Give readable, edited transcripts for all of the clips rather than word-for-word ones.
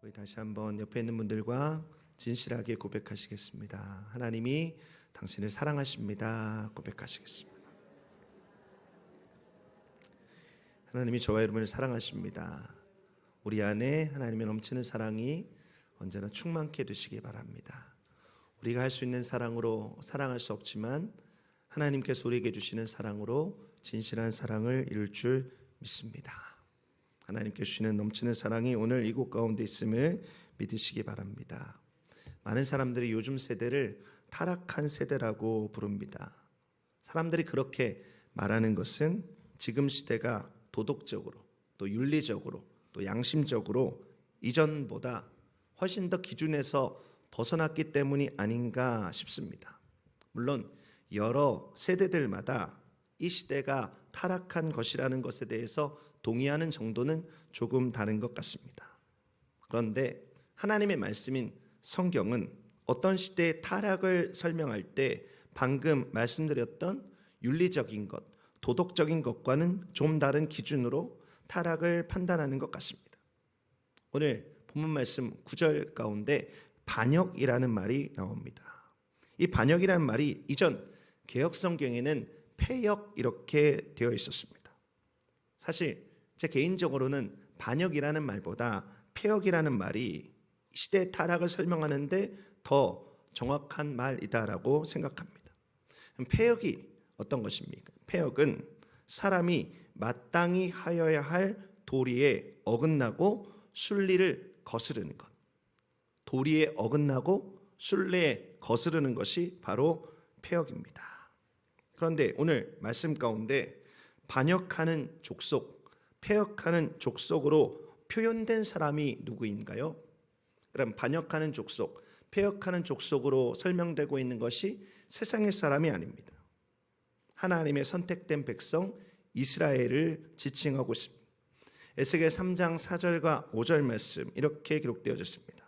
우리 다시 한번 옆에 있는 분들과 진실하게 고백하시겠습니다. 하나님이 당신을 사랑하십니다. 고백하시겠습니다. 하나님이 저와 여러분을 사랑하십니다. 우리 안에 하나님의 넘치는 사랑이 언제나 충만케 되시기 바랍니다. 우리가 할 수 있는 사랑으로 사랑할 수 없지만 하나님께서 우리에게 주시는 사랑으로 진실한 사랑을 이룰 줄 믿습니다. 하나님께 주시는 넘치는 사랑이 오늘 이곳 가운데 있음을 믿으시기 바랍니다. 많은 사람들이 요즘 세대를 타락한 세대라고 부릅니다. 사람들이 그렇게 말하는 것은 지금 시대가 도덕적으로 또 윤리적으로 또 양심적으로 이전보다 훨씬 더 기준에서 벗어났기 때문이 아닌가 싶습니다. 물론 여러 세대들마다 이 시대가 타락한 것이라는 것에 대해서 동의하는 정도는 조금 다른 것 같습니다. 그런데 하나님의 말씀인 성경은 어떤 시대의 타락을 설명할 때 방금 말씀드렸던 윤리적인 것, 도덕적인 것과는 좀 다른 기준으로 타락을 판단하는 것 같습니다. 오늘 본문 말씀 9절 가운데 반역이라는 말이 나옵니다. 이 반역이라는 말이 이전 개역성경에는 폐역 이렇게 되어 있었습니다. 사실 제 개인적으로는 반역이라는 말보다 폐역이라는 말이 시대의 타락을 설명하는데 더 정확한 말이다라고 생각합니다. 폐역이 어떤 것입니까? 폐역은 사람이 마땅히 하여야 할 도리에 어긋나고 순리를 거스르는 것. 도리에 어긋나고 순리에 거스르는 것이 바로 폐역입니다. 그런데 오늘 말씀 가운데 반역하는 족속, 폐역하는 족속으로 표현된 사람이 누구인가요? 그럼 반역하는 족속, 폐역하는 족속으로 설명되고 있는 것이 세상의 사람이 아닙니다. 하나님의 선택된 백성 이스라엘을 지칭하고 있습니다. 에스겔 3장 4절과 5절 말씀 이렇게 기록되어졌습니다.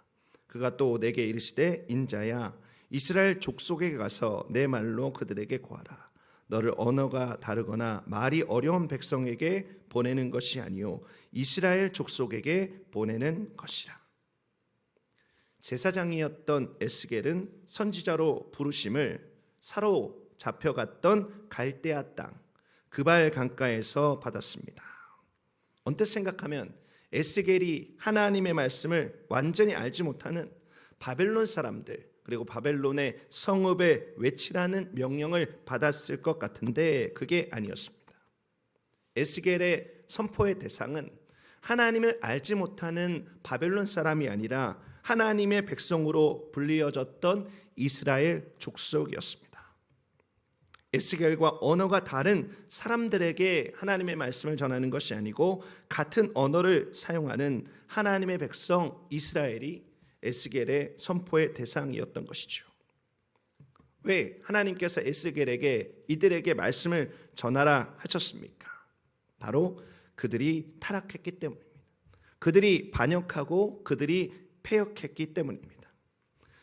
그가 또 내게 이르시되 인자야 이스라엘 족속에게 가서 내 말로 그들에게 고하라. 너를 언어가 다르거나 말이 어려운 백성에게 보내는 것이 아니요 이스라엘 족속에게 보내는 것이라. 제사장이었던 에스겔은 선지자로 부르심을 사로잡혀갔던 갈대아 땅 그발 강가에서 받았습니다. 언뜻 생각하면 에스겔이 하나님의 말씀을 완전히 알지 못하는 바벨론 사람들 그리고 바벨론의 성읍에 외치라는 명령을 받았을 것 같은데 그게 아니었습니다. 에스겔의 선포의 대상은 하나님을 알지 못하는 바벨론 사람이 아니라 하나님의 백성으로 불리어졌던 이스라엘 족속이었습니다. 에스겔과 언어가 다른 사람들에게 하나님의 말씀을 전하는 것이 아니고 같은 언어를 사용하는 하나님의 백성 이스라엘이 에스겔의 선포의 대상이었던 것이죠. 왜 하나님께서 에스겔에게 이들에게 말씀을 전하라 하셨습니까? 바로 그들이 타락했기 때문입니다. 그들이 반역하고 그들이 폐역했기 때문입니다.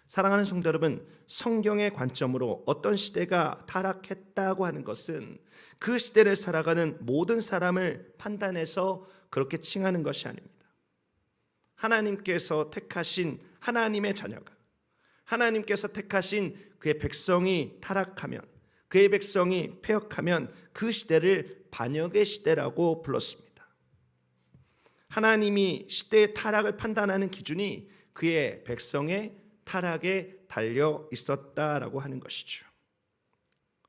사랑하는 성도 여러분, 성경의 관점으로 어떤 시대가 타락했다고 하는 것은 그 시대를 살아가는 모든 사람을 판단해서 그렇게 칭하는 것이 아닙니다. 하나님께서 택하신 하나님의 자녀가 하나님께서 택하신 그의 백성이 타락하면 그의 백성이 폐역하면 그 시대를 반역의 시대라고 불렀습니다. 하나님이 시대의 타락을 판단하는 기준이 그의 백성의 타락에 달려 있었다라고 하는 것이죠.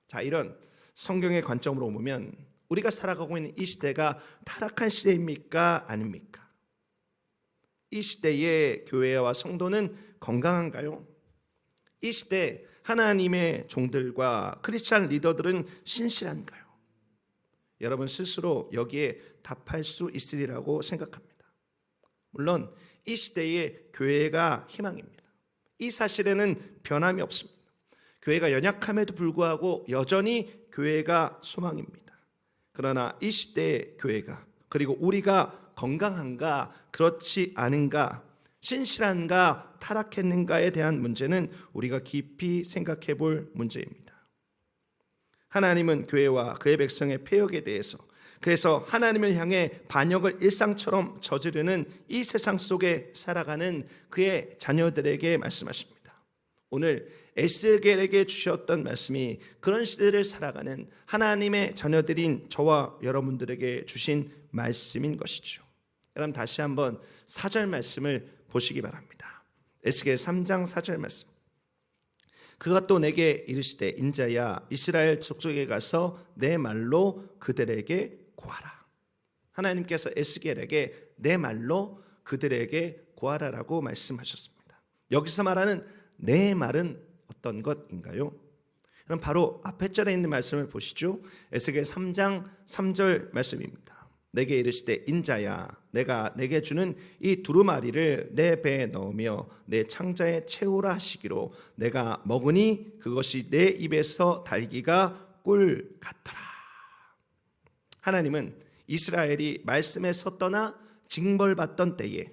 자, 이런 성경의 관점으로 보면 우리가 살아가고 있는 이 시대가 타락한 시대입니까? 아닙니까? 이 시대의 교회와 성도는 건강한가요? 이 시대 하나님의 종들과 크리스찬 리더들은 신실한가요? 여러분 스스로 여기에 답할 수 있으리라고 생각합니다. 물론 이 시대의 교회가 희망입니다. 이 사실에는 변함이 없습니다. 교회가 연약함에도 불구하고 여전히 교회가 소망입니다. 그러나 이 시대의 교회가 그리고 우리가 건강한가 그렇지 않은가 신실한가 타락했는가에 대한 문제는 우리가 깊이 생각해 볼 문제입니다. 하나님은 교회와 그의 백성의 폐역에 대해서 그래서 하나님을 향해 반역을 일상처럼 저지르는 이 세상 속에 살아가는 그의 자녀들에게 말씀하십니다. 오늘 에스겔에게 주셨던 말씀이 그런 시대를 살아가는 하나님의 자녀들인 저와 여러분들에게 주신 말씀인 것이죠. 여러분 다시 한번 4절 말씀을 보시기 바랍니다. 에스겔 3장 4절 말씀. 그가 또 내게 이르시되 인자야 이스라엘 족속에 가서 내 말로 그들에게 고하라. 하나님께서 에스겔에게 내 말로 그들에게 고하라라고 말씀하셨습니다. 여기서 말하는 내 말은 어떤 것인가요? 그럼 바로 앞에 절에 있는 말씀을 보시죠. 에스겔 3장 3절 말씀입니다. 내게 이르시되 인자야 내가 내게 주는 이 두루마리를 내 배에 넣으며 내 창자에 채우라 하시기로 내가 먹으니 그것이 내 입에서 달기가 꿀 같더라. 하나님은 이스라엘이 말씀에서 떠나 징벌받던 때에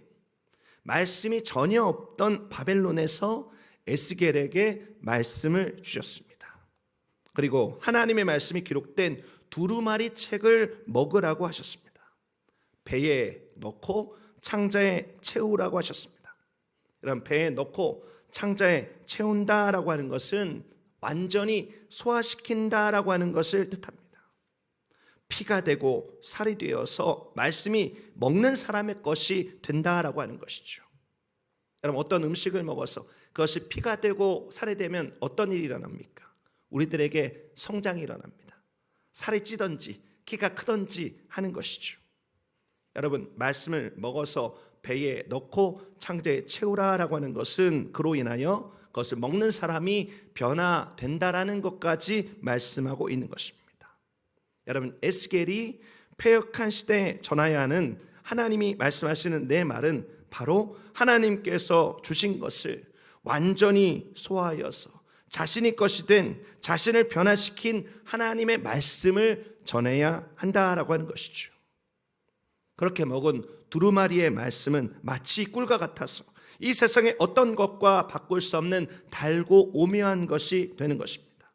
말씀이 전혀 없던 바벨론에서 에스겔에게 말씀을 주셨습니다. 그리고 하나님의 말씀이 기록된 두루마리 책을 먹으라고 하셨습니다. 배에 넣고 창자에 채우라고 하셨습니다. 이런 배에 넣고 창자에 채운다라고 하는 것은 완전히 소화시킨다라고 하는 것을 뜻합니다. 피가 되고 살이 되어서 말씀이 먹는 사람의 것이 된다라고 하는 것이죠. 여러분 어떤 음식을 먹어서 그것이 피가 되고 살이 되면 어떤 일이 일어납니까? 우리들에게 성장이 일어납니다. 살이 찌든지 키가 크든지 하는 것이죠. 여러분 말씀을 먹어서 배에 넣고 창자에 채우라라고 하는 것은 그로 인하여 그것을 먹는 사람이 변화된다라는 것까지 말씀하고 있는 것입니다. 여러분 에스겔이 패역한 시대에 전하여야 하는 하나님이 말씀하시는 내 말은 바로 하나님께서 주신 것을 완전히 소화하여서 자신이 것이 된 자신을 변화시킨 하나님의 말씀을 전해야 한다라고 하는 것이죠. 그렇게 먹은 두루마리의 말씀은 마치 꿀과 같아서 이 세상의 어떤 것과 바꿀 수 없는 달고 오묘한 것이 되는 것입니다.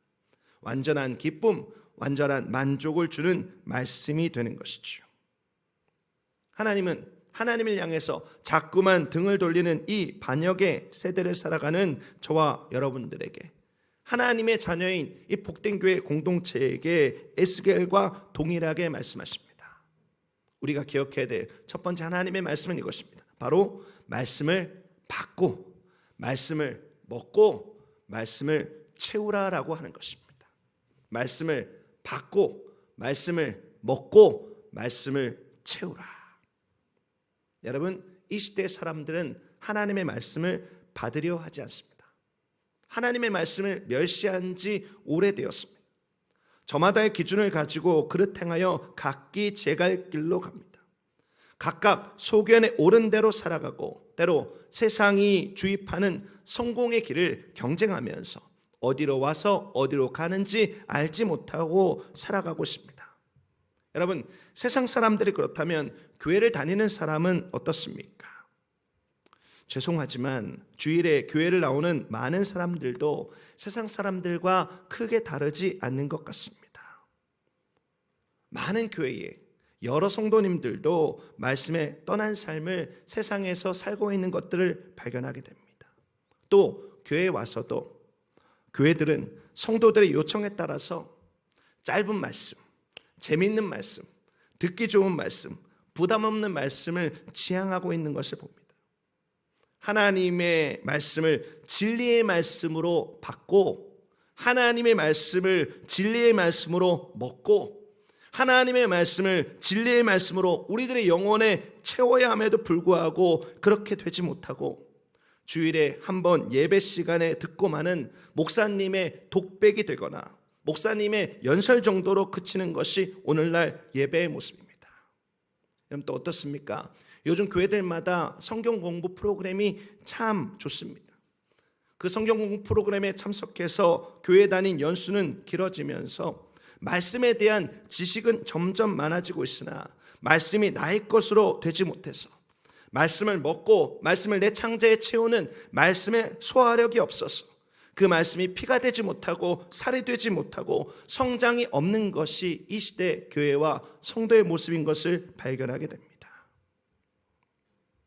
완전한 기쁨, 완전한 만족을 주는 말씀이 되는 것이죠. 하나님은 하나님을 향해서 자꾸만 등을 돌리는 이 반역의 세대를 살아가는 저와 여러분들에게 하나님의 자녀인 이 복된 교회 공동체에게 에스겔과 동일하게 말씀하십니다. 우리가 기억해야 될 첫 번째 하나님의 말씀은 이것입니다. 바로 말씀을 받고 말씀을 먹고 말씀을 채우라라고 하는 것입니다. 말씀을 받고 말씀을 먹고 말씀을 채우라. 여러분 이 시대의 사람들은 하나님의 말씀을 받으려 하지 않습니다. 하나님의 말씀을 멸시한 지 오래되었습니다. 저마다의 기준을 가지고 그릇 행하여 각기 제갈 길로 갑니다. 각각 소견에 옳은 대로 살아가고 때로 세상이 주입하는 성공의 길을 경쟁하면서 어디로 와서 어디로 가는지 알지 못하고 살아가고 있습니다. 여러분 세상 사람들이 그렇다면 교회를 다니는 사람은 어떻습니까? 죄송하지만 주일에 교회를 나오는 많은 사람들도 세상 사람들과 크게 다르지 않는 것 같습니다. 많은 교회에 여러 성도님들도 말씀에 떠난 삶을 세상에서 살고 있는 것들을 발견하게 됩니다. 또 교회에 와서도 교회들은 성도들의 요청에 따라서 짧은 말씀, 재미있는 말씀, 듣기 좋은 말씀, 부담 없는 말씀을 지향하고 있는 것을 봅니다. 하나님의 말씀을 진리의 말씀으로 받고 하나님의 말씀을 진리의 말씀으로 먹고 하나님의 말씀을 진리의 말씀으로 우리들의 영혼에 채워야 함에도 불구하고 그렇게 되지 못하고 주일에 한번 예배 시간에 듣고 마는 목사님의 독백이 되거나 목사님의 연설 정도로 그치는 것이 오늘날 예배의 모습입니다. 여러분 또 어떻습니까? 요즘 교회들마다 성경 공부 프로그램이 참 좋습니다. 그 성경 공부 프로그램에 참석해서 교회 다닌 연수는 길어지면서 말씀에 대한 지식은 점점 많아지고 있으나 말씀이 나의 것으로 되지 못해서 말씀을 먹고 말씀을 내 창자에 채우는 말씀의 소화력이 없어서 그 말씀이 피가 되지 못하고 살이 되지 못하고 성장이 없는 것이 이 시대 교회와 성도의 모습인 것을 발견하게 됩니다.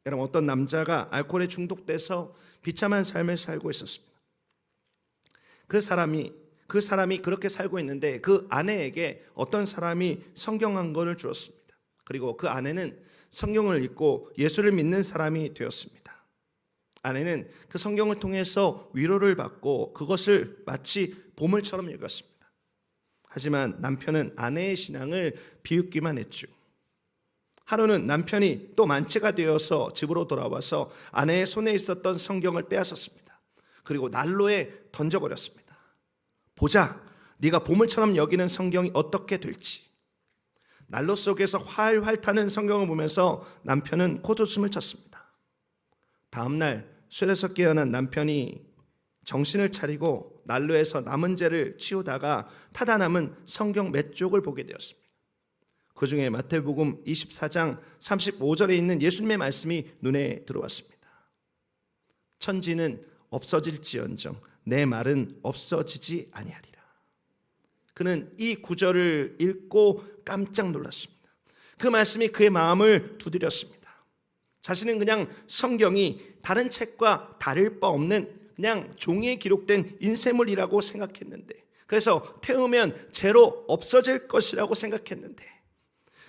여러분, 어떤 남자가 알코올에 중독돼서 비참한 삶을 살고 있었습니다. 그 사람이 그렇게 살고 있는데 그 아내에게 어떤 사람이 성경 한 권을 주었습니다. 그리고 그 아내는 성경을 읽고 예수를 믿는 사람이 되었습니다. 아내는 그 성경을 통해서 위로를 받고 그것을 마치 보물처럼 읽었습니다. 하지만 남편은 아내의 신앙을 비웃기만 했죠. 하루는 남편이 또 만취가 되어서 집으로 돌아와서 아내의 손에 있었던 성경을 빼앗았습니다. 그리고 난로에 던져버렸습니다. 보자, 네가 보물처럼 여기는 성경이 어떻게 될지. 난로 속에서 활활 타는 성경을 보면서 남편은 콧웃음을 쳤습니다. 다음 날 술에서 깨어난 남편이 정신을 차리고 난로에서 남은 죄를 치우다가 타다 남은 성경 몇 쪽을 보게 되었습니다. 그 중에 마태복음 24장 35절에 있는 예수님의 말씀이 눈에 들어왔습니다. 천지는 없어질지언정 내 말은 없어지지 아니하리라. 그는 이 구절을 읽고 깜짝 놀랐습니다. 그 말씀이 그의 마음을 두드렸습니다. 자신은 그냥 성경이 다른 책과 다를 바 없는 그냥 종이에 기록된 인쇄물이라고 생각했는데, 그래서 태우면 죄로 없어질 것이라고 생각했는데,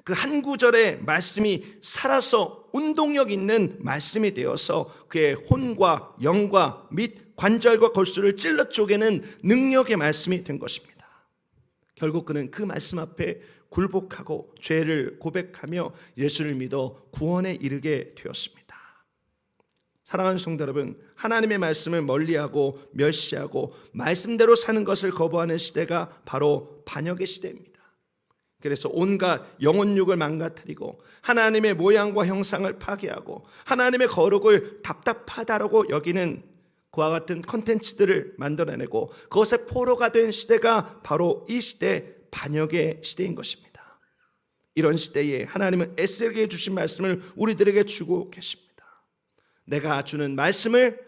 그 한 구절의 말씀이 살아서 운동력 있는 말씀이 되어서 그의 혼과 영과 및 관절과 골수를 찔러 쪼개는 능력의 말씀이 된 것입니다. 결국 그는 그 말씀 앞에 굴복하고 죄를 고백하며 예수를 믿어 구원에 이르게 되었습니다. 사랑하는 성도 여러분, 하나님의 말씀을 멀리하고 멸시하고 말씀대로 사는 것을 거부하는 시대가 바로 반역의 시대입니다. 그래서 온갖 영혼육을 망가뜨리고 하나님의 모양과 형상을 파괴하고 하나님의 거룩을 답답하다라고 여기는 그와 같은 콘텐츠들을 만들어내고 그것의 포로가 된 시대가 바로 이 시대, 반역의 시대인 것입니다. 이런 시대에 하나님은 에스겔에게 주신 말씀을 우리들에게 주고 계십니다. 내가 주는 말씀을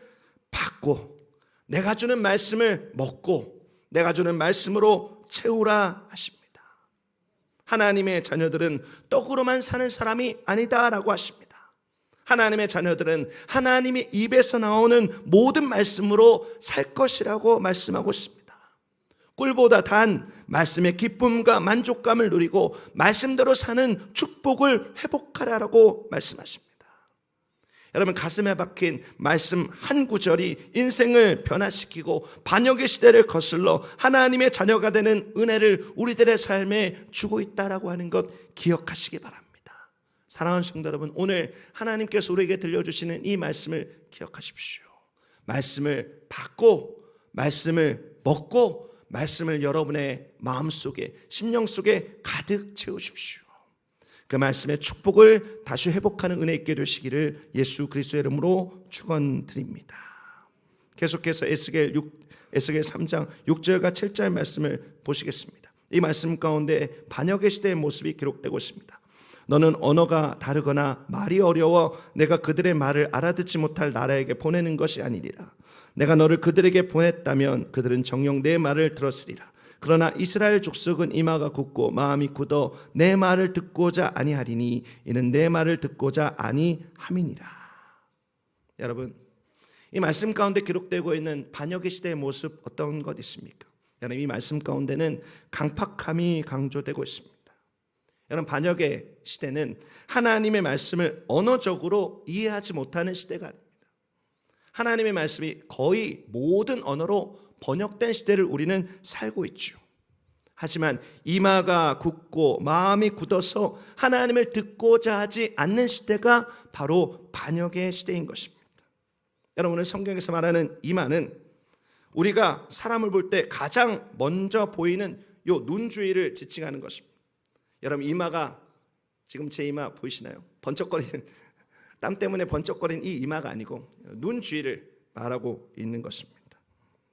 받고 내가 주는 말씀을 먹고 내가 주는 말씀으로 채우라 하십니다. 하나님의 자녀들은 떡으로만 사는 사람이 아니다라고 하십니다. 하나님의 자녀들은 하나님의 입에서 나오는 모든 말씀으로 살 것이라고 말씀하고 있습니다. 꿀보다 단 말씀의 기쁨과 만족감을 누리고 말씀대로 사는 축복을 회복하라고 말씀하십니다. 여러분, 가슴에 박힌 말씀 한 구절이 인생을 변화시키고 반역의 시대를 거슬러 하나님의 자녀가 되는 은혜를 우리들의 삶에 주고 있다라고 하는 것 기억하시기 바랍니다. 사랑하는 성도 여러분, 오늘 하나님께서 우리에게 들려주시는 이 말씀을 기억하십시오. 말씀을 받고 말씀을 먹고 말씀을 여러분의 마음속에 심령 속에 가득 채우십시오. 그 말씀의 축복을 다시 회복하는 은혜 있게 되시기를 예수 그리스도의 이름으로 축원드립니다. 계속해서 에스겔 3장 6절과 7절 말씀을 보시겠습니다. 이 말씀 가운데 반역의 시대의 모습이 기록되고 있습니다. 너는 언어가 다르거나 말이 어려워 내가 그들의 말을 알아듣지 못할 나라에게 보내는 것이 아니리라. 내가 너를 그들에게 보냈다면 그들은 정녕 내 말을 들었으리라. 그러나 이스라엘 족속은 이마가 굳고 마음이 굳어 내 말을 듣고자 아니하리니 이는 내 말을 듣고자 아니함이니라. 여러분, 이 말씀 가운데 기록되고 있는 반역의 시대의 모습 어떤 것 있습니까? 여러분, 이 말씀 가운데는 강팍함이 강조되고 있습니다. 여러분, 반역의 시대는 하나님의 말씀을 언어적으로 이해하지 못하는 시대가 아닙니다. 하나님의 말씀이 거의 모든 언어로 번역된 시대를 우리는 살고 있죠. 하지만 이마가 굳고 마음이 굳어서 하나님을 듣고자 하지 않는 시대가 바로 반역의 시대인 것입니다. 여러분, 오늘 성경에서 말하는 이마는 우리가 사람을 볼 때 가장 먼저 보이는 요 눈 주위를 지칭하는 것입니다. 여러분, 이마가 지금 제 이마 보이시나요? 번쩍거리는, 땀 때문에 번쩍거리는 이 이마가 아니고 눈 주위를 말하고 있는 것입니다.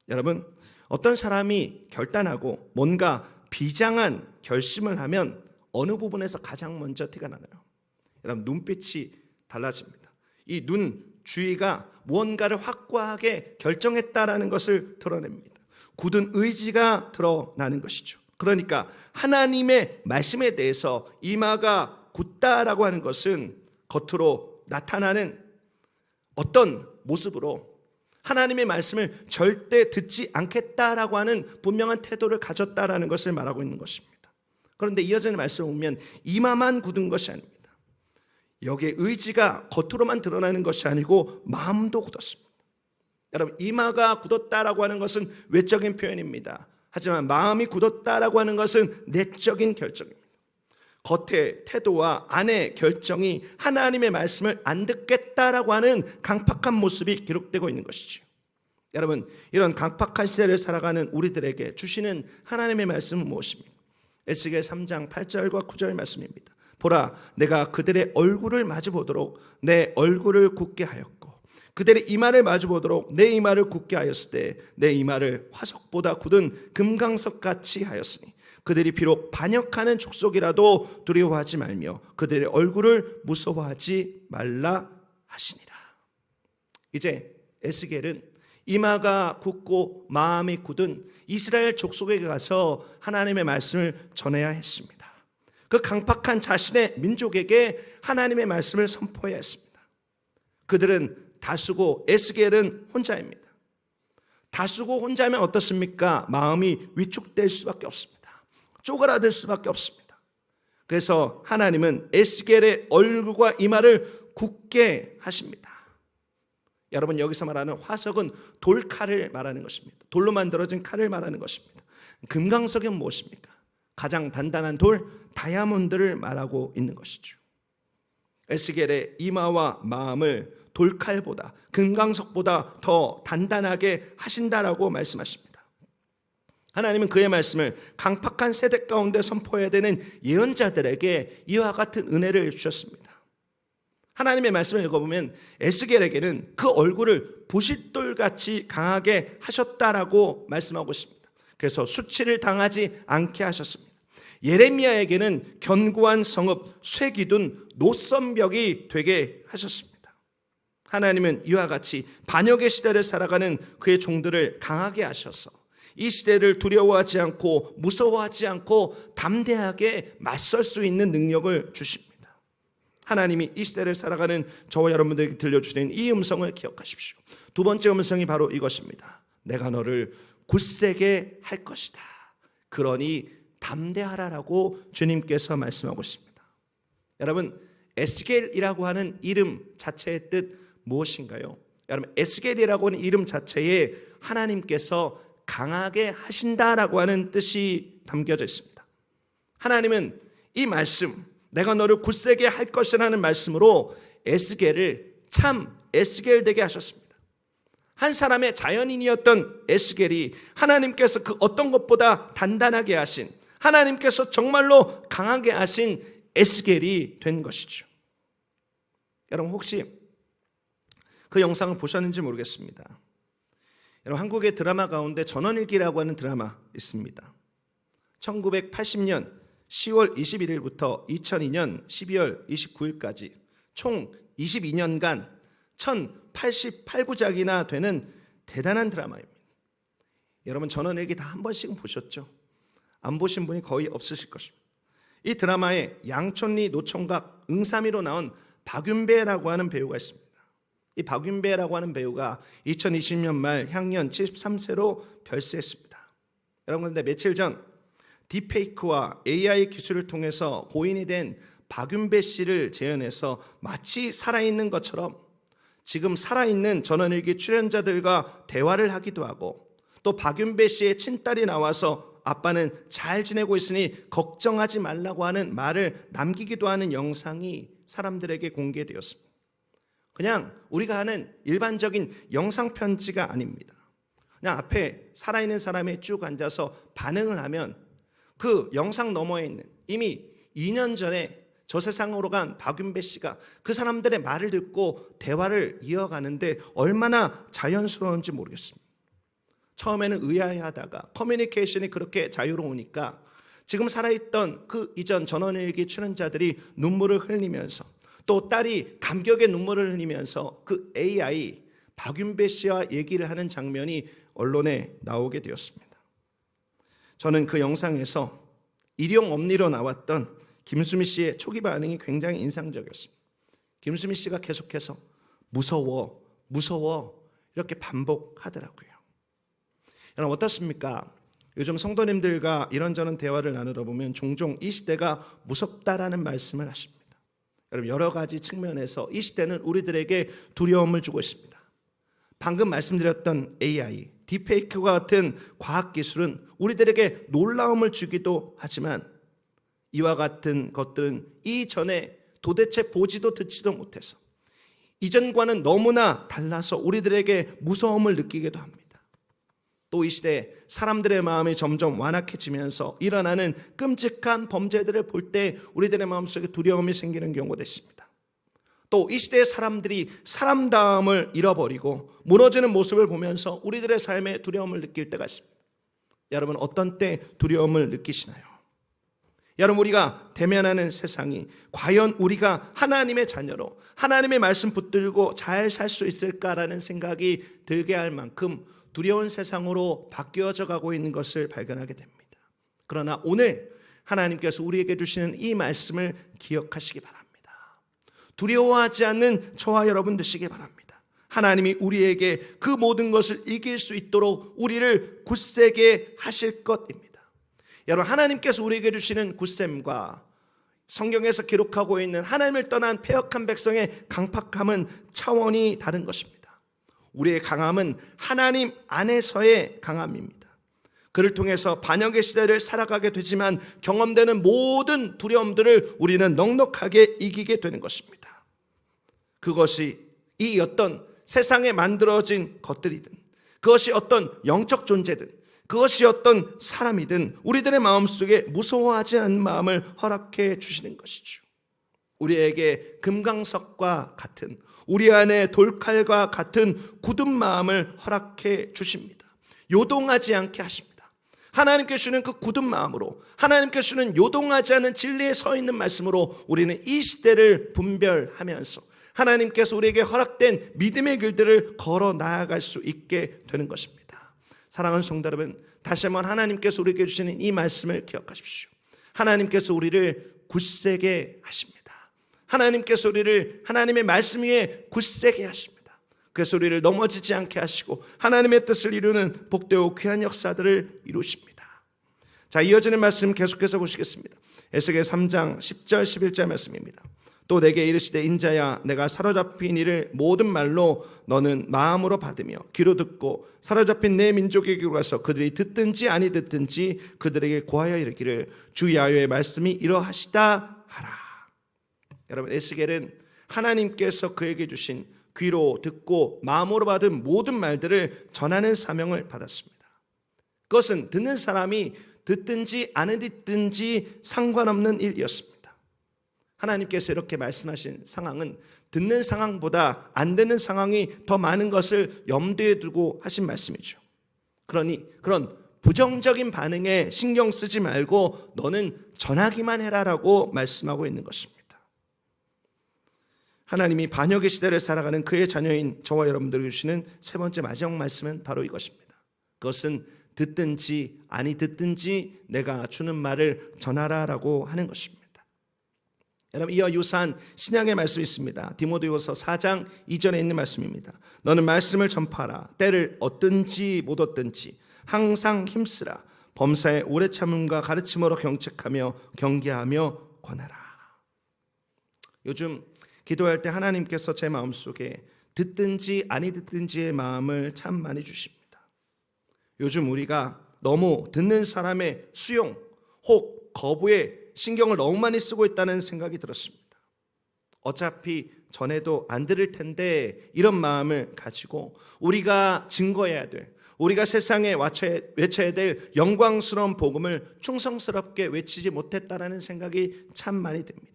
여러분, 어떤 사람이 결단하고 뭔가 비장한 결심을 하면 어느 부분에서 가장 먼저 티가 나나요? 여러분, 눈빛이 달라집니다. 이 눈 주위가 무언가를 확고하게 결정했다라는 것을 드러냅니다. 굳은 의지가 드러나는 것이죠. 그러니까 하나님의 말씀에 대해서 이마가 굳다라고 하는 것은 겉으로 나타나는 어떤 모습으로 하나님의 말씀을 절대 듣지 않겠다라고 하는 분명한 태도를 가졌다라는 것을 말하고 있는 것입니다. 그런데 이어지는 말씀을 보면 이마만 굳은 것이 아닙니다. 여기에 의지가 겉으로만 드러나는 것이 아니고 마음도 굳었습니다. 여러분, 이마가 굳었다라고 하는 것은 외적인 표현입니다. 하지만 마음이 굳었다라고 하는 것은 내적인 결정입니다. 겉의 태도와 안의 결정이 하나님의 말씀을 안 듣겠다라고 하는 강팍한 모습이 기록되고 있는 것이죠. 여러분, 이런 강팍한 시대를 살아가는 우리들에게 주시는 하나님의 말씀은 무엇입니까? 에스겔 3장 8절과 9절 말씀입니다. 보라, 내가 그들의 얼굴을 마주보도록 내 얼굴을 굳게 하였고 그들의 이마를 마주보도록 내 이마를 굳게 하였을 때 내 이마를 화석보다 굳은 금강석같이 하였으니 그들이 비록 반역하는 족속이라도 두려워하지 말며 그들의 얼굴을 무서워하지 말라 하시니라. 이제 에스겔은 이마가 굳고 마음이 굳은 이스라엘 족속에게 가서 하나님의 말씀을 전해야 했습니다. 그 강팍한 자신의 민족에게 하나님의 말씀을 선포해야 했습니다. 그들은 다수고 에스겔은 혼자입니다. 다수고 혼자면 어떻습니까? 마음이 위축될 수밖에 없습니다. 쪼그라들 수밖에 없습니다. 그래서 하나님은 에스겔의 얼굴과 이마를 굳게 하십니다. 여러분, 여기서 말하는 화석은 돌칼을 말하는 것입니다. 돌로 만들어진 칼을 말하는 것입니다. 금강석은 무엇입니까? 가장 단단한 돌, 다이아몬드를 말하고 있는 것이죠. 에스겔의 이마와 마음을 돌칼보다, 금강석보다 더 단단하게 하신다라고 말씀하십니다. 하나님은 그의 말씀을 강팍한 세대 가운데 선포해야 되는 예언자들에게 이와 같은 은혜를 주셨습니다. 하나님의 말씀을 읽어보면 에스겔에게는 그 얼굴을 부싯돌같이 강하게 하셨다라고 말씀하고 있습니다. 그래서 수치를 당하지 않게 하셨습니다. 예레미야에게는 견고한 성읍 쇠기둔 노선벽이 되게 하셨습니다. 하나님은 이와 같이 반역의 시대를 살아가는 그의 종들을 강하게 하셔서 이 시대를 두려워하지 않고 무서워하지 않고 담대하게 맞설 수 있는 능력을 주십니다. 하나님이 이 시대를 살아가는 저와 여러분들에게 들려주시는 이 음성을 기억하십시오. 두 번째 음성이 바로 이것입니다. 내가 너를 굳세게 할 것이다. 그러니 담대하라라고 주님께서 말씀하고 있습니다. 여러분, 에스겔이라고 하는 이름 자체의 뜻 무엇인가요? 여러분, 에스겔이라고 하는 이름 자체에 하나님께서 강하게 하신다라고 하는 뜻이 담겨져 있습니다. 하나님은 이 말씀, 내가 너를 굳세게 할 것이라는 말씀으로 에스겔을 참 에스겔 되게 하셨습니다. 한 사람의 자연인이었던 에스겔이 하나님께서 그 어떤 것보다 단단하게 하신, 하나님께서 정말로 강하게 하신 에스겔이 된 것이죠. 여러분, 혹시 그 영상을 보셨는지 모르겠습니다. 여러분, 한국의 드라마 가운데 전원일기라고 하는 드라마 있습니다. 1980년 10월 21일부터 2002년 12월 29일까지 총 22년간 1088부작이나 되는 대단한 드라마입니다. 여러분, 전원일기 다 한 번씩은 보셨죠? 안 보신 분이 거의 없으실 것입니다. 이 드라마에 양촌리 노총각 응삼이로 나온 박윤배라고 하는 배우가 있습니다. 이 박윤배라고 하는 배우가 2020년 말 향년 73세로 별세했습니다. 여러분, 그런데 며칠 전 딥페이크와 AI 기술을 통해서 고인이 된 박윤배 씨를 재현해서 마치 살아있는 것처럼 지금 살아있는 전원일기 출연자들과 대화를 하기도 하고, 또 박윤배 씨의 친딸이 나와서 아빠는 잘 지내고 있으니 걱정하지 말라고 하는 말을 남기기도 하는 영상이 사람들에게 공개되었습니다. 그냥 우리가 하는 일반적인 영상 편지가 아닙니다. 그냥 앞에 살아있는 사람이 쭉 앉아서 반응을 하면 그 영상 너머에 있는 이미 2년 전에 저 세상으로 간 박윤배 씨가 그 사람들의 말을 듣고 대화를 이어가는데 얼마나 자연스러운지 모르겠습니다. 처음에는 의아해하다가 커뮤니케이션이 그렇게 자유로우니까 지금 살아있던 그 이전 전원일기 출연자들이 눈물을 흘리면서, 또 딸이 감격의 눈물을 흘리면서 그 AI 박윤배 씨와 얘기를 하는 장면이 언론에 나오게 되었습니다. 저는 그 영상에서 일용 엄니로 나왔던 김수미 씨의 초기 반응이 굉장히 인상적이었습니다. 김수미 씨가 계속해서 무서워, 무서워 이렇게 반복하더라고요. 여러분 어떻습니까? 요즘 성도님들과 이런저런 대화를 나누다 보면 종종 이 시대가 무섭다라는 말씀을 하십니다. 여러분 여러 가지 측면에서 이 시대는 우리들에게 두려움을 주고 있습니다. 방금 말씀드렸던 AI, 딥페이크와 같은 과학기술은 우리들에게 놀라움을 주기도 하지만 이와 같은 것들은 이전에 도대체 보지도 듣지도 못해서 이전과는 너무나 달라서 우리들에게 무서움을 느끼기도 합니다. 또 이 시대에 사람들의 마음이 점점 완악해지면서 일어나는 끔찍한 범죄들을 볼 때 우리들의 마음속에 두려움이 생기는 경우도 있습니다. 또 이 시대의 사람들이 사람다움을 잃어버리고 무너지는 모습을 보면서 우리들의 삶에 두려움을 느낄 때가 있습니다. 여러분 어떤 때 두려움을 느끼시나요? 여러분 우리가 대면하는 세상이 과연 우리가 하나님의 자녀로 하나님의 말씀 붙들고 잘 살 수 있을까라는 생각이 들게 할 만큼 두려운 세상으로 바뀌어져 가고 있는 것을 발견하게 됩니다. 그러나 오늘 하나님께서 우리에게 주시는 이 말씀을 기억하시기 바랍니다. 두려워하지 않는 저와 여러분 되시기 바랍니다. 하나님이 우리에게 그 모든 것을 이길 수 있도록 우리를 굳세게 하실 것입니다. 여러분 하나님께서 우리에게 주시는 굳셈과 성경에서 기록하고 있는 하나님을 떠난 패역한 백성의 강팍함은 차원이 다른 것입니다. 우리의 강함은 하나님 안에서의 강함입니다. 그를 통해서 반역의 시대를 살아가게 되지만 경험되는 모든 두려움들을 우리는 넉넉하게 이기게 되는 것입니다. 그것이 이 어떤 세상에 만들어진 것들이든 그것이 어떤 영적 존재든 그것이 어떤 사람이든 우리들의 마음속에 무서워하지 않는 마음을 허락해 주시는 것이죠. 우리에게 금강석과 같은 우리 안에 돌칼과 같은 굳은 마음을 허락해 주십니다. 요동하지 않게 하십니다. 하나님께 주는 그 굳은 마음으로 하나님께 주는 요동하지 않은 진리에 서 있는 말씀으로 우리는 이 시대를 분별하면서 하나님께서 우리에게 허락된 믿음의 길들을 걸어 나아갈 수 있게 되는 것입니다. 사랑하는 성도 여러분, 다시 한번 하나님께서 우리에게 주시는 이 말씀을 기억하십시오. 하나님께서 우리를 굳세게 하십니다. 하나님께서 우리를 하나님의 말씀 위에 굳세게 하십니다. 그래서 우리를 넘어지지 않게 하시고 하나님의 뜻을 이루는 복되고 귀한 역사들을 이루십니다. 자, 이어지는 말씀 계속해서 보시겠습니다. 에스겔 3장 10절 11절 말씀입니다. 또 내게 이르시되 인자야 내가 사로잡힌 이를 모든 말로 너는 마음으로 받으며 귀로 듣고 사로잡힌 내 민족에게로 가서 그들이 듣든지 아니 듣든지 그들에게 고하여 이르기를 주 야훼의 말씀이 이러하시다 하라. 여러분 에스겔은 하나님께서 그에게 주신 귀로 듣고 마음으로 받은 모든 말들을 전하는 사명을 받았습니다. 그것은 듣는 사람이 듣든지 안 듣든지 상관없는 일이었습니다. 하나님께서 이렇게 말씀하신 상황은 듣는 상황보다 안 듣는 상황이 더 많은 것을 염두에 두고 하신 말씀이죠. 그러니 그런 부정적인 반응에 신경 쓰지 말고 너는 전하기만 해라라고 말씀하고 있는 것입니다. 하나님이 반역의 시대를 살아가는 그의 자녀인 저와 여러분들에게 주시는 세 번째 마지막 말씀은 바로 이것입니다. 그것은 듣든지 아니 듣든지 내가 주는 말을 전하라라고 하는 것입니다. 여러분 이와 유사한 신약의 말씀이 있습니다. 디모데후서 4장 2절에 있는 말씀입니다. 너는 말씀을 전파하라. 때를 얻든지 못 얻든지 항상 힘쓰라. 범사의 오래 참음과 가르침으로 경책하며 경계하며 권하라. 요즘 기도할 때 하나님께서 제 마음속에 듣든지 아니 듣든지의 마음을 참 많이 주십니다. 요즘 우리가 너무 듣는 사람의 수용 혹 거부에 신경을 너무 많이 쓰고 있다는 생각이 들었습니다. 어차피 전에도 안 들을 텐데 이런 마음을 가지고 우리가 증거해야 될 우리가 세상에 외쳐야 될 영광스러운 복음을 충성스럽게 외치지 못했다라는 생각이 참 많이 듭니다.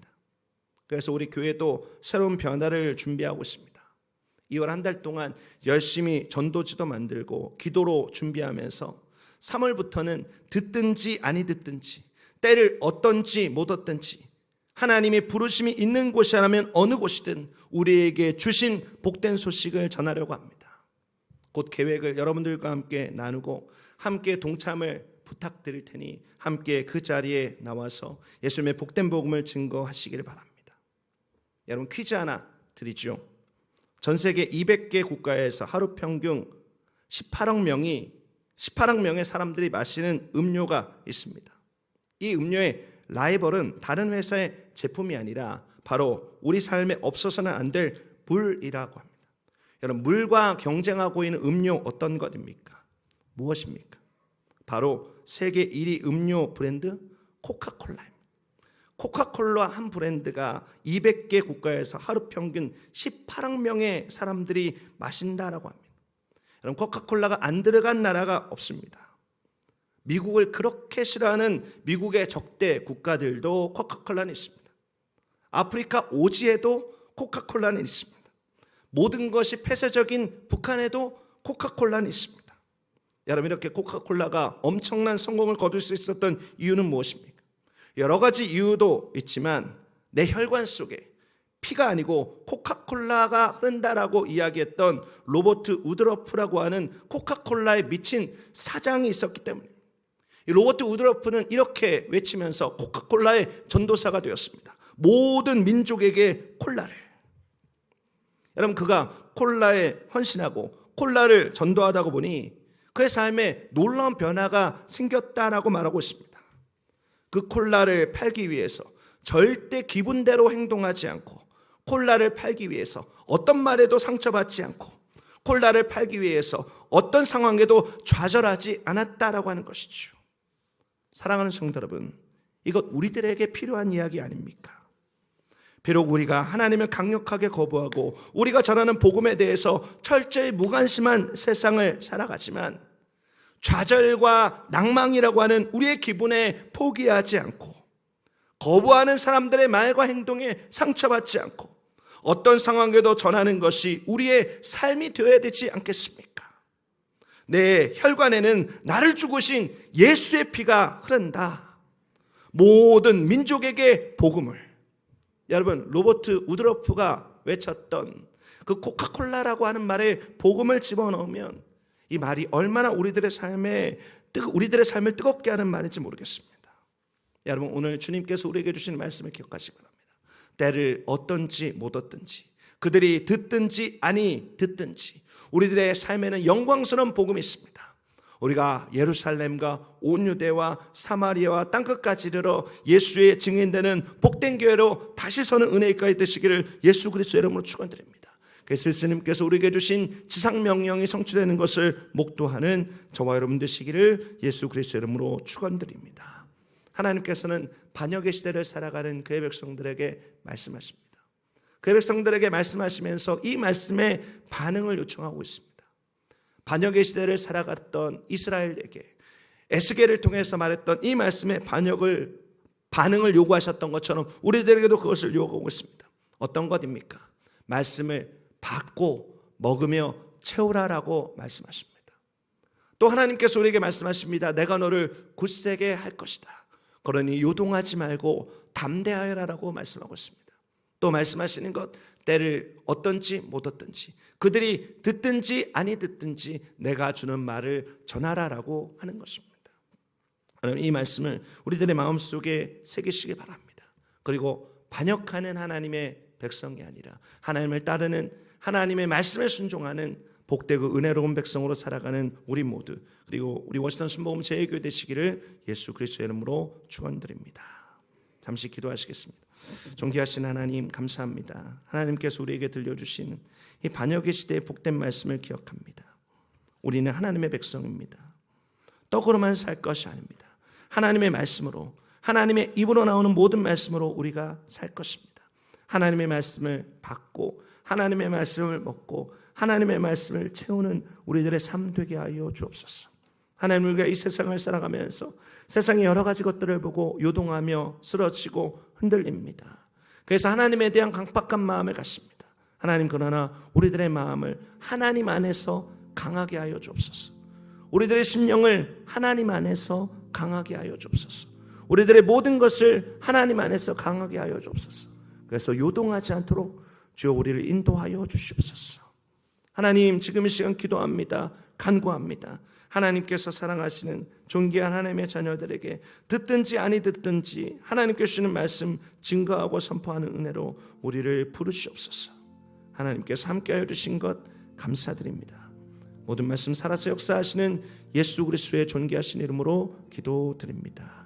그래서 우리 교회도 새로운 변화를 준비하고 있습니다. 2월 한 달 동안 열심히 전도지도 만들고 기도로 준비하면서 3월부터는 듣든지 아니 듣든지 때를 얻든지 못 얻든지 하나님의 부르심이 있는 곳이라면 어느 곳이든 우리에게 주신 복된 소식을 전하려고 합니다. 곧 계획을 여러분들과 함께 나누고 함께 동참을 부탁드릴 테니 함께 그 자리에 나와서 예수님의 복된 복음을 증거하시기를 바랍니다. 여러분, 퀴즈 하나 드리죠. 전 세계 200개 국가에서 하루 평균 18억 명의 사람들이 마시는 음료가 있습니다. 이 음료의 라이벌은 다른 회사의 제품이 아니라 바로 우리 삶에 없어서는 안 될 물이라고 합니다. 여러분, 물과 경쟁하고 있는 음료 어떤 것입니까? 무엇입니까? 바로 세계 1위 음료 브랜드 코카콜라입니다. 코카콜라 한 브랜드가 200개 국가에서 하루 평균 18억 명의 사람들이 마신다라고 합니다. 여러분, 코카콜라가 안 들어간 나라가 없습니다. 미국을 그렇게 싫어하는 미국의 적대 국가들도 코카콜라는 있습니다. 아프리카 오지에도 코카콜라는 있습니다. 모든 것이 폐쇄적인 북한에도 코카콜라는 있습니다. 여러분, 이렇게 코카콜라가 엄청난 성공을 거둘 수 있었던 이유는 무엇입니까? 여러 가지 이유도 있지만 내 혈관 속에 피가 아니고 코카콜라가 흐른다라고 이야기했던 로버트 우드러프라고 하는 코카콜라에 미친 사장이 있었기 때문입니다. 이 로버트 우드러프는 이렇게 외치면서 코카콜라의 전도사가 되었습니다. 모든 민족에게 콜라를. 여러분, 그가 콜라에 헌신하고 콜라를 전도하다가 보니 그의 삶에 놀라운 변화가 생겼다라고 말하고 있습니다. 그 콜라를 팔기 위해서 절대 기분대로 행동하지 않고, 콜라를 팔기 위해서 어떤 말에도 상처받지 않고, 콜라를 팔기 위해서 어떤 상황에도 좌절하지 않았다라고 하는 것이죠. 사랑하는 성도 여러분, 이것 우리들에게 필요한 이야기 아닙니까? 비록 우리가 하나님을 강력하게 거부하고 우리가 전하는 복음에 대해서 철저히 무관심한 세상을 살아가지만 좌절과 낭망이라고 하는 우리의 기분에 포기하지 않고, 거부하는 사람들의 말과 행동에 상처받지 않고 어떤 상황에도 전하는 것이 우리의 삶이 되어야 되지 않겠습니까? 내 혈관에는 나를 죽으신 예수의 피가 흐른다. 모든 민족에게 복음을. 여러분, 로버트 우드러프가 외쳤던 그 코카콜라라고 하는 말에 복음을 집어넣으면 이 말이 얼마나 우리들의 삶을 뜨겁게 하는 말인지 모르겠습니다. 여러분, 오늘 주님께서 우리에게 주시는 말씀을 기억하시기 바랍니다. 때를 얻든지 못 얻든지, 그들이 듣든지 아니 듣든지 우리들의 삶에는 영광스러운 복음이 있습니다. 우리가 예루살렘과 온 유대와 사마리아와 땅끝까지 이르러 예수의 증인되는 복된 교회로 다시 서는 은혜가 되시기를 예수 그리스도의 이름으로 축원드립니다. 그래서 예수님께서 우리에게 주신 지상명령이 성취되는 것을 목도하는 저와 여러분 되시기를 예수 그리스도의 이름으로 축원드립니다. 하나님께서는 반역의 시대를 살아가는 그의 백성들에게 말씀하십니다. 그의 백성들에게 말씀하시면서 이 말씀에 반응을 요청하고 있습니다. 반역의 시대를 살아갔던 이스라엘에게 에스겔을 통해서 말했던 이 말씀에 반응을 요구하셨던 것처럼 우리들에게도 그것을 요구하고 있습니다. 어떤 것입니까? 말씀을 받고 먹으며 채우라라고 말씀하십니다. 또 하나님께서 우리에게 말씀하십니다. 내가 너를 굳세게 할 것이다. 그러니 요동하지 말고 담대하여라라고 말씀하고 있습니다. 또 말씀하시는 것, 때를 얻든지 못 얻든지, 그들이 듣든지 아니 듣든지 내가 주는 말을 전하라라고 하는 것입니다. 여러분, 이 말씀을 우리들의 마음속에 새기시기 바랍니다. 그리고 반역하는 하나님의 백성이 아니라 하나님을 따르는, 하나님의 말씀에 순종하는 복되고 은혜로운 백성으로 살아가는 우리 모두, 그리고 우리 워싱턴 순복음 제일교회 되시기를 예수 그리스도의 이름으로 축원드립니다. 잠시 기도하시겠습니다. 존귀하신 하나님, 감사합니다. 하나님께서 우리에게 들려주신 이 반역의 시대의 복된 말씀을 기억합니다. 우리는 하나님의 백성입니다. 떡으로만 살 것이 아닙니다. 하나님의 말씀으로, 하나님의 입으로 나오는 모든 말씀으로 우리가 살 것입니다. 하나님의 말씀을 받고 하나님의 말씀을 먹고 하나님의 말씀을 채우는 우리들의 삶 되게 하여 주옵소서. 하나님, 우리가 이 세상을 살아가면서 세상의 여러 가지 것들을 보고 요동하며 쓰러지고 흔들립니다. 그래서 하나님에 대한 강박한 마음을 갖습니다. 하나님, 그러나 우리들의 마음을 하나님 안에서 강하게 하여 주옵소서. 우리들의 심령을 하나님 안에서 강하게 하여 주옵소서. 우리들의 모든 것을 하나님 안에서 강하게 하여 주옵소서. 그래서 요동하지 않도록 주여 우리를 인도하여 주시옵소서. 하나님, 지금 이 시간 기도합니다. 간구합니다. 하나님께서 사랑하시는 존귀한 하나님의 자녀들에게 듣든지 아니 듣든지 하나님께서 주시는 말씀 증거하고 선포하는 은혜로 우리를 부르시옵소서. 하나님께서 함께하여 주신 것 감사드립니다. 모든 말씀 살아서 역사하시는 예수 그리스도의 존귀하신 이름으로 기도드립니다.